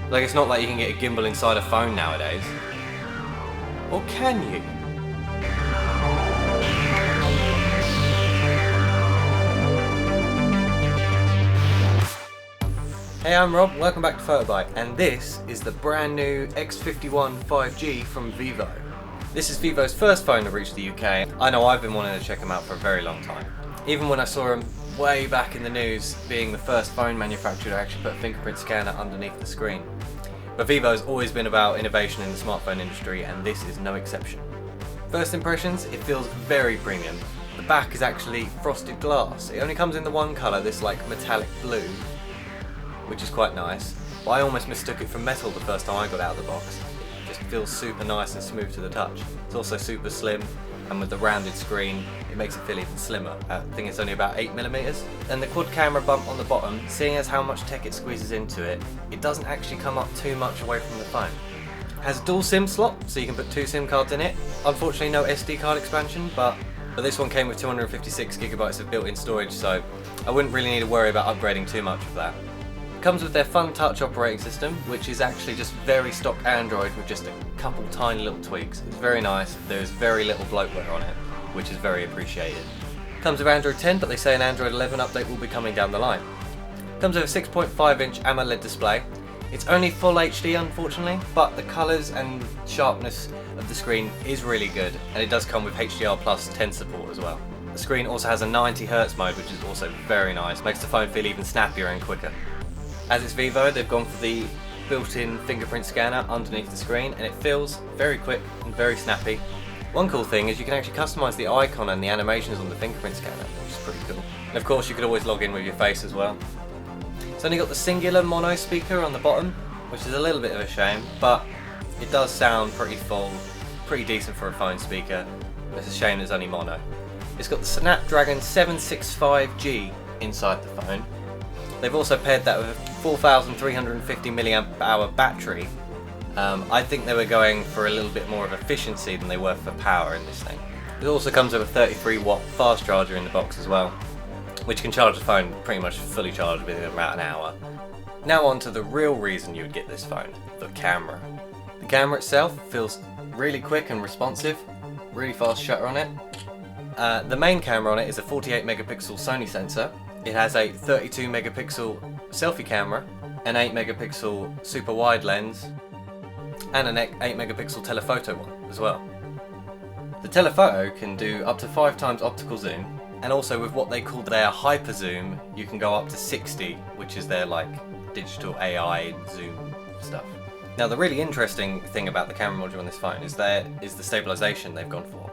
Like, it's not like you can get a gimbal inside a phone nowadays. Or can you? Hey, I'm Rob, welcome back to Photobite, and this is the brand new X51 5G from Vivo. This is Vivo's first phone to reach the UK. I know I've been wanting to check them out for a very long time. Even when I saw them way back in the news, being the first phone manufacturer to actually put a fingerprint scanner underneath the screen. But Vivo's always been about innovation in the smartphone industry, and this is no exception. First impressions, it feels very premium. The back is actually frosted glass. It only comes in the one colour, this like metallic blue, which is quite nice. But I almost mistook it for metal the first time I got out of the box. It just feels super nice and smooth to the touch. It's also super slim, and with the rounded screen, it makes it feel even slimmer. I think it's only about 8mm. And the quad camera bump on the bottom, seeing as how much tech it squeezes into it, it doesn't actually come up too much away from the phone. It has a dual SIM slot, so you can put 2 SIM cards in it. Unfortunately no SD card expansion, but this one came with 256GB of built-in storage, so I wouldn't really need to worry about upgrading too much of that. It comes with their Fun Touch operating system, which is actually just very stock Android with just a couple tiny little tweaks. It's very nice, there's very little bloatware on it, which is very appreciated. It comes with Android 10, but they say an Android 11 update will be coming down the line. It comes with a 6.5-inch AMOLED display. It's only full HD unfortunately, but the colours and sharpness of the screen is really good, and it does come with HDR Plus 10 support as well. The screen also has a 90Hz mode, which is also very nice, makes the phone feel even snappier and quicker. As it's Vivo, they've gone for the built-in fingerprint scanner underneath the screen, and it feels very quick and very snappy. One cool thing is you can actually customise the icon and the animations on the fingerprint scanner, which is pretty cool. And of course you could always log in with your face as well. It's only got the singular mono speaker on the bottom, which is a little bit of a shame, but it does sound pretty full, pretty decent for a phone speaker. It's a shame it's only mono. It's got the Snapdragon 765G inside the phone. They've also paired that with a 4,350 mAh battery. I think they were going for a little bit more of efficiency than they were for power in this thing. It also comes with a 33-watt fast charger in the box as well, which can charge the phone pretty much fully charged within about an hour. Now on to the real reason you would get this phone, the camera. The camera itself feels really quick and responsive, really fast shutter on it. The main camera on it is a 48-megapixel Sony sensor. It has a 32-megapixel selfie camera, an 8-megapixel super wide lens, and an 8-megapixel telephoto one as well. The telephoto can do up to 5 times optical zoom, and also with what they call their hyper zoom, you can go up to 60, which is their like digital AI zoom stuff. Now the really interesting thing about the camera module on this phone is the stabilisation they've gone for.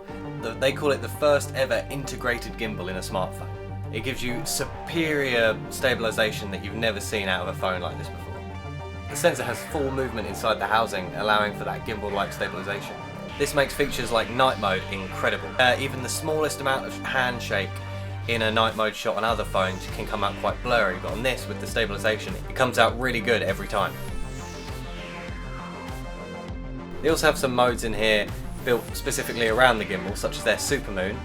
They call it the first ever integrated gimbal in a smartphone. It gives you superior stabilisation that you've never seen out of a phone like this before. The sensor has full movement inside the housing, allowing for that gimbal-like stabilisation. This makes features like night mode incredible. Even the smallest amount of handshake in a night mode shot on other phones can come out quite blurry, but on this, with the stabilisation, it comes out really good every time. They also have some modes in here built specifically around the gimbal, such as their super moon,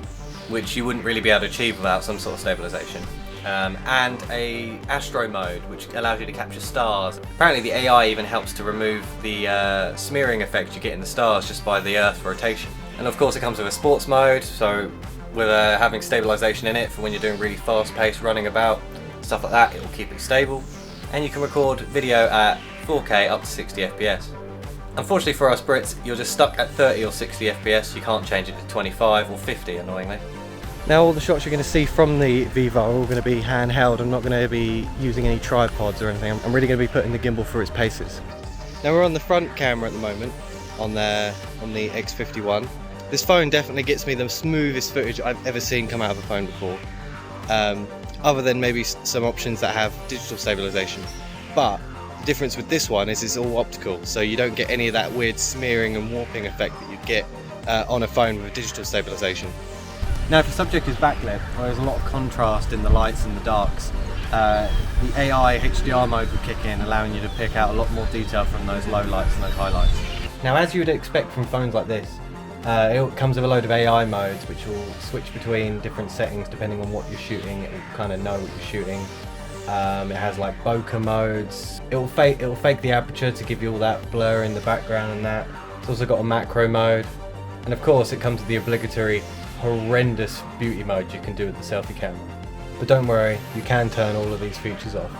which you wouldn't really be able to achieve without some sort of stabilisation, and a astro mode, which allows you to capture stars. Apparently the AI even helps to remove the smearing effect you get in the stars just by the Earth's rotation. And of course it comes with a sports mode, so with having stabilisation in it for when you're doing really fast-paced running about, stuff like that, it will keep it stable. And you can record video at 4K up to 60 FPS. Unfortunately for us Brits, you're just stuck at 30 or 60 FPS, you can't change it to 25 or 50 annoyingly. Now all the shots you're going to see from the Vivo are all going to be handheld. I'm not going to be using any tripods or anything. I'm really going to be putting the gimbal through its paces. Now we're on the front camera at the moment, on the X51. This phone definitely gets me the smoothest footage I've ever seen come out of a phone before. Other than maybe some options that have digital stabilisation. But the difference with this one is it's all optical, so you don't get any of that weird smearing and warping effect that you'd get on a phone with digital stabilisation. Now if the subject is backlit, where there's a lot of contrast in the lights and the darks, the AI HDR mode will kick in, allowing you to pick out a lot more detail from those low lights and those highlights. Now as you would expect from phones like this, it comes with a load of AI modes which will switch between different settings depending on what you're shooting. It will kind of know what you're shooting. It has like bokeh modes. It'll fake the aperture to give you all that blur in the background and that. It's also got a macro mode, and of course it comes with the obligatory horrendous beauty mode you can do with the selfie camera. But don't worry, you can turn all of these features off.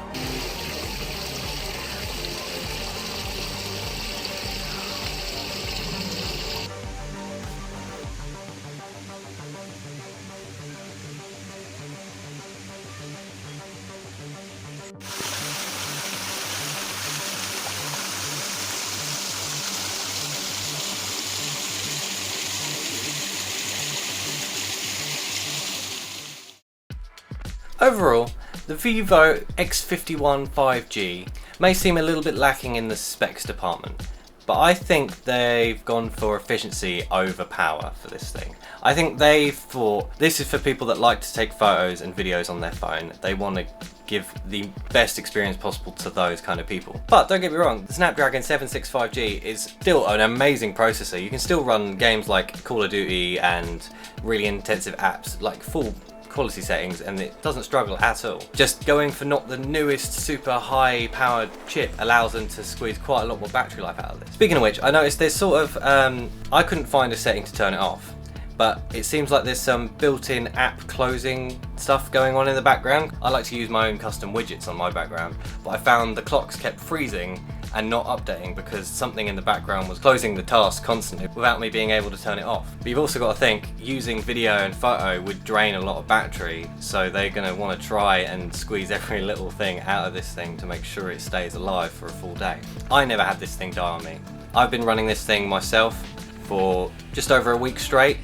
Overall, the vivo X51 5G may seem a little bit lacking in the specs department, but I think they've gone for efficiency over power for this thing. I think they thought this is for people that like to take photos and videos on their phone. They want to give the best experience possible to those kind of people. But don't get me wrong, the Snapdragon 765G is still an amazing processor. You can still run games like Call of Duty and really intensive apps, like full quality settings, and it doesn't struggle at all. Just going for not the newest super high powered chip allows them to squeeze quite a lot more battery life out of this. Speaking of which, I noticed there's sort of I couldn't find a setting to turn it off, but it seems like there's some built-in app closing stuff going on in the background. I like to use my own custom widgets on my background, but I found the clocks kept freezing and not updating because something in the background was closing the task constantly without me being able to turn it off. But you've also got to think, using video and photo would drain a lot of battery, so they're going to want to try and squeeze every little thing out of this thing to make sure it stays alive for a full day. I never had this thing die on me. I've been running this thing myself for just over a week straight.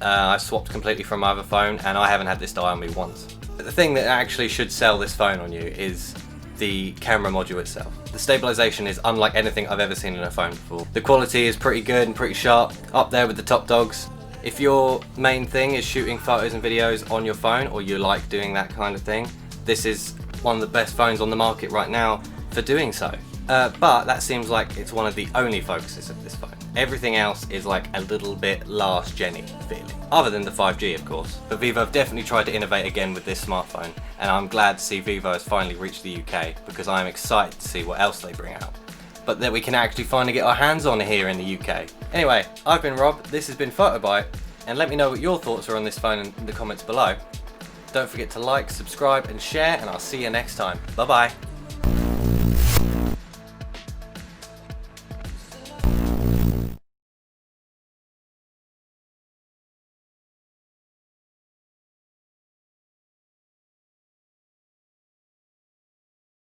I swapped completely from my other phone and I haven't had this die on me once. But the thing that actually should sell this phone on you is the camera module itself. The stabilisation is unlike anything I've ever seen in a phone before. The quality is pretty good and pretty sharp, up there with the top dogs. If your main thing is shooting photos and videos on your phone, or you like doing that kind of thing, this is one of the best phones on the market right now for doing so. But that seems like it's one of the only focuses of this phone. Everything else is like a little bit last gen-y feeling, other than the 5G of course. But Vivo have definitely tried to innovate again with this smartphone, and I'm glad to see Vivo has finally reached the UK because I'm excited to see what else they bring out, but that we can actually finally get our hands on here in the UK. Anyway, I've been Rob, this has been PhotoBite, and let me know what your thoughts are on this phone in the comments below. Don't forget to like, subscribe and share, and I'll see you next time. Bye bye.